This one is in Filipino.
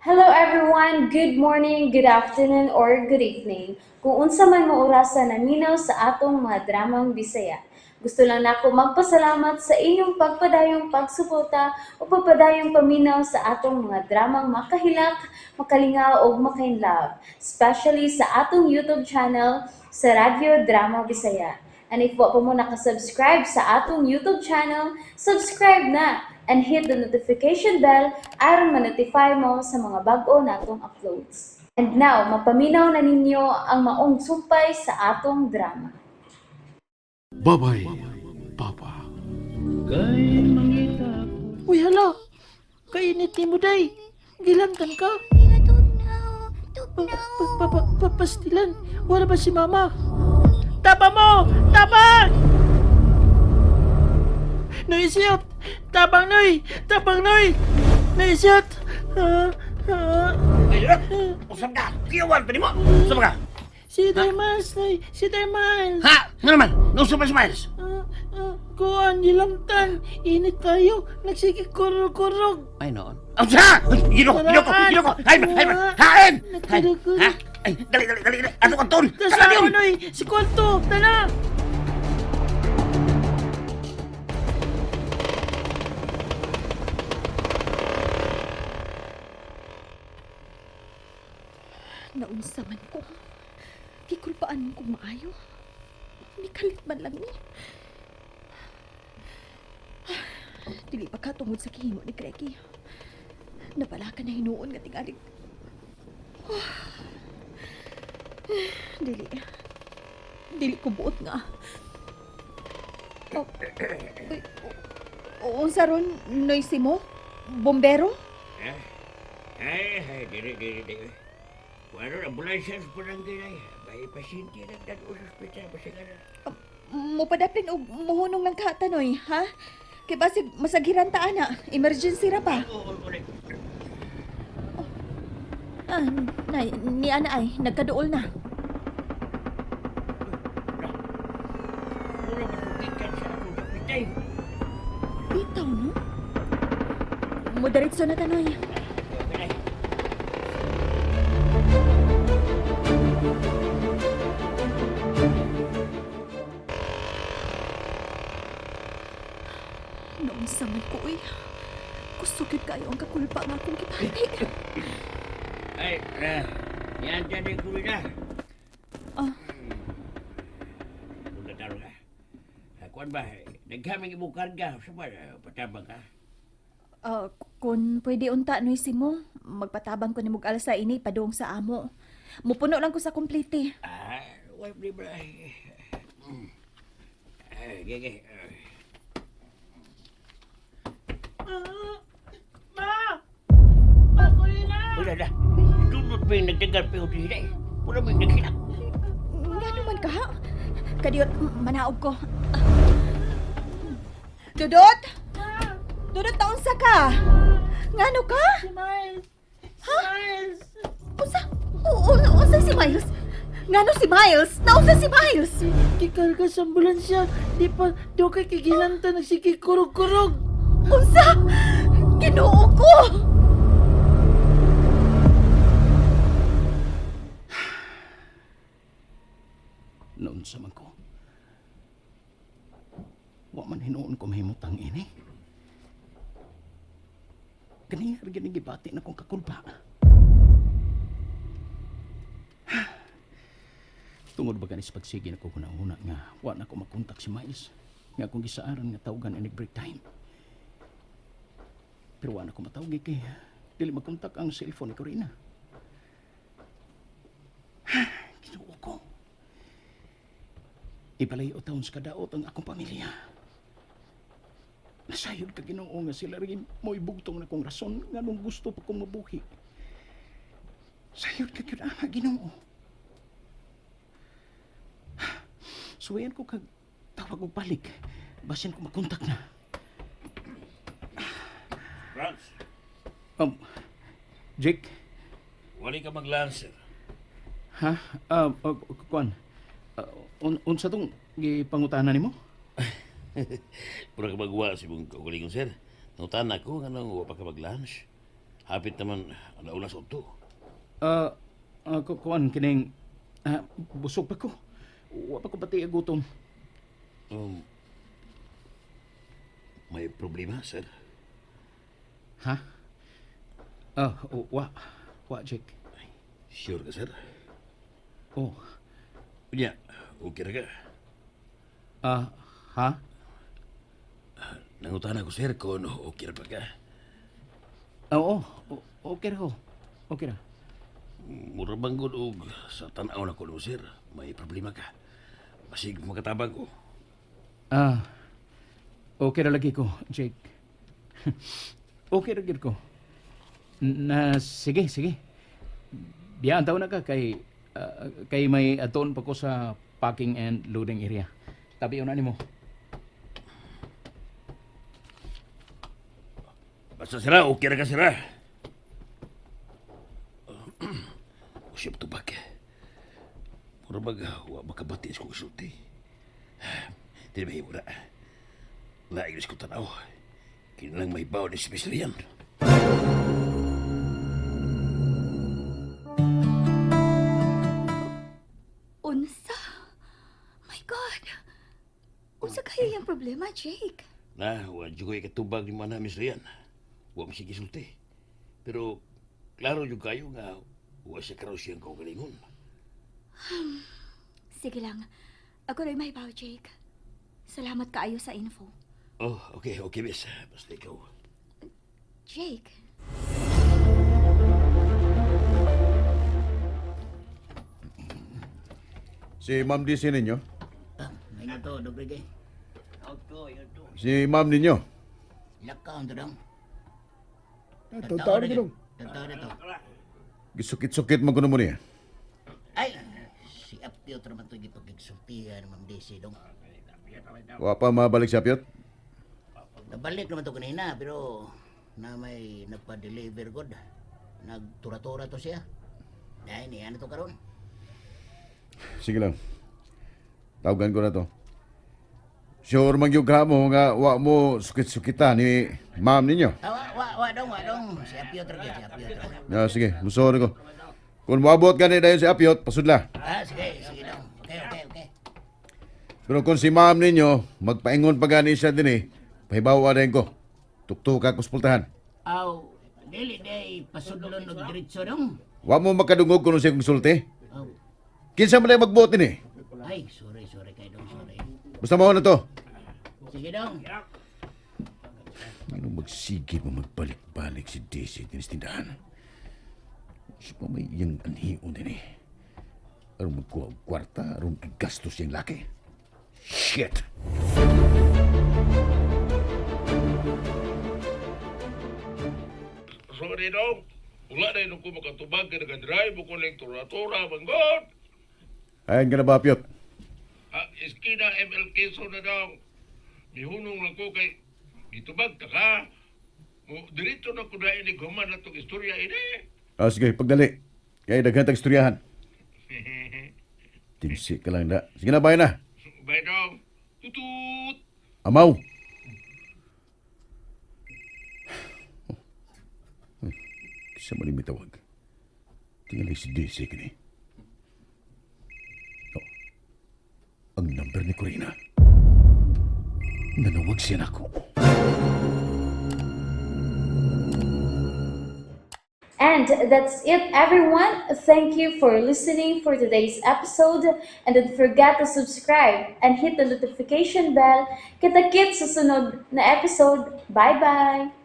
Hello everyone, good morning, good afternoon, or good evening. Kung unsa man mo orasan naminaw sa atong mga dramang Bisaya. Gusto lang nako magpasalamat sa inyong pagpadayong pagsuporta o pagpadayong paminaw sa atong mga dramang makahilak, makalingaw o makainlove, especially sa atong YouTube channel sa Radyo Drama Bisaya. And if wa pa mo nakasubscribe sa atong YouTube channel, subscribe na and hit the notification bell aron ma-notify mo sa mga bag-o natong uploads. And now, mapaminaw na ninyo ang maong sumpay sa atong drama. Babay, Papa. Uy, hala! Kainit ni mo, day! Gilantan ka! Pastilan! Wala ba si Mama? Taba mo! Taba! Naisiyot! Tabang, Noy! Tabang, Noy! Naisiyot! Ay, usap ka! Kiyawan pa ni mo! Usap ka! Si Miles, Noy! Si Miles! Ha? Nga naman! Nausap pa si Miles! Kuhan, gilantan! Init tayo! Nagsikikurog-kurog! Ay, noon. Ang sa! Ginoko! Hain! Hain! Nagkadugod. Ha? Ay, dali! Ano ka, Ton? Tasa ako, Noy! Si Kwarto! Tala! Naunsa man ko. Gikulpaan kong maayo. Nikalit man lang ni. Dili pa ka tungod sa kihimo ni Greggy. Napala ka na hinuon nga tingalig. Dili. Dili ko buot nga. Oh, uy, unsa ron, noisy mo? Bombero? Ay, dili. Wala na, ambulansya sa barangay na. May pasyente na nagdado sa ospital. Pasinga na. Mupadapin o muhunong ng katanoy, ha? Kay basig masagiran ta ana, emergency ra pa. Oo. Ah, ni ana ay nagkaduol na. Mura masukikan sa akong kapitay. Bitaw no? Mudiretso na tanoy. Okay. Naunsa man ko uy. Kusugid kayo ang kakulpa nga akong gipatig. Ay, yan dyan yung kuwi na. Ah, Kung nataro ka. Kuan ba, nagkaming imong karga. Sa ba, patabang ka? kung pwede unta noisy mo, magpatabang ko ni mug alsa ini padung sa amo. Mupuno lang ko sa komplete. Wife ni ba? Gege. Ma! Ako yun na! Wala na. Dunod pa yung nagtagal pa yung dihinay. Wala mo yung naghinak. Nga naman ka ha? Kadiyot, manaog ko. Dudot? Dudot, naunsa ka? Ngano ka? Si Miles! Ha? Miles! Unsa si Miles? Ngano si Miles? Naunsa si Miles? Kikarga sa ambulansya. Di pa, do kay kigilantan nagsikikurog-kurog. Unsa? Ginoo ko! Noon sa man ko. Wa man hinuon ko mahimutang ini. Kaniyar gini gibati na kong kakulpa. Tungod ba ganis pagsige na ko hunahuna nga wa na ko makontak si Miles. Nga akong gisaaran nga tawgan any break time. Pero wa na ko matawag kay dili makontak ang cellphone ni Corina. Kinuo ko. Ipalayo taon sa kadaot ang akong pamilya. Nasayod ka Ginoo nga sila rin mo ibugtong na kong rason nga nung gusto pa kong mabuhi. Sayod ka yun Ginoo. Suwayan ko kag tawag og balik. Basin ko makontak na. Franz, Jake? wali ka mag-lancer. Ha? Kuan? Unsa tong gipangutanan nimo? Pura ka magwa si mong kaugalingon, sir. Nautan ako nga nang wa pa ka mag-lunch. Hapit naman alauna sa uto. Kuan kining busog pa ko. Wa pa ko pati gutom. May problema, sir. Ha? Wa, Jake. Sure ka, sir? Oh, Unya, okay na ka? ha? Nangutan ako, sir, kung okay na pa ka. Oo, okay ra ko. Okay ra. Mura bang good og sa tanaw na ko, no, sir? May problema ka. Masig makatabang ko. Okay ra lagi ko, Jake. Okay ra gid ko. Sige. Biyaan taon na ka kay may aton pa ko sa packing and loading area. Tabi una nimo. Basta sira, okay na ka, sira. Usip to bag. Mura bag, wa makabatis ko kasulti. Tidak ba mura. Laigis ko tanaw. Kinalang may bawa ni special yan. Unsa? My God! Unsa kayo yung problema, Jake? Wa juga ikatubag ni mana Miss Rian. Wa mo sige sulti. Pero klaro yung kayo nga wa siya karaw siyang kaugalingon. Sige lang. Ako rin may baw, Jake. Salamat kaayo sa info. Oh, okay, miss. Basta ikaw. Jake? Si Ma'am DC ninyo? Ngayon to, dobre kay. Ito. Si Ma'am ninyo? Lakaw to dong. Tao na gano'n. Tatawa na to. Gisukit-sukit mo kuno mo niya. Ay, si Apio naman to gipagigsultihan, Ma'am DC dong. Wa pa mabalik sa piyot? Nabalik naman to kanina, pero na may nagpa-deliver god. Nagtura-tura to siya. Dahil niya na to karon. Sige lang. Tawagan ko na to. Sure man yung mo nga wa mo sukit-sukitan ni Ma'am ninyo. Wa dong. Si Apio si Apio. Sige, musuon ko. Kung maabot ka na dayon si Apiot, pasudla. Sige dong. Okay. Pero kung si Ma'am ninyo, magpaingon pa gani siya din pahibawa rin ko. Tuktuka ko sa pultahan. Aw, dili day pasudlon og diretso dong. Wa mo makadungog kung siya konsulti. Aw. Kinsa man lang magbuot din Ay, sorry kay dong, sorry. Basta mo na to. Sige dong. Ano magsigit mo magbalik-balik si DC din sa tindahan? Siya pa may iyang anhiyon din Aron magkuha og kwarta, aron igastos yung laki. Shit! Sorry dong. Wala na yun ko makatubag ka nag-drive ko ng tura-tura, manggod. Ayan ka na ba, Piot? Iskina MLK so na dong. Mihunong lang ko kay gitubag ta ka. Dirito na ko na iniguman na itong istorya ini. Sige, pagdali. Kaya daghan tag istoryahan. Timsi ka lang da. Sige na, bye na. Bye dong. Tutut! Amaw! Kisa mo may tawag. Tingnan si DC kini. Ang number ni Corina. Nanawag siya nako. And that's it, everyone. Thank you for listening for today's episode. And don't forget to subscribe and hit the notification bell. Kita-kits sa sunod na episode. Bye-bye!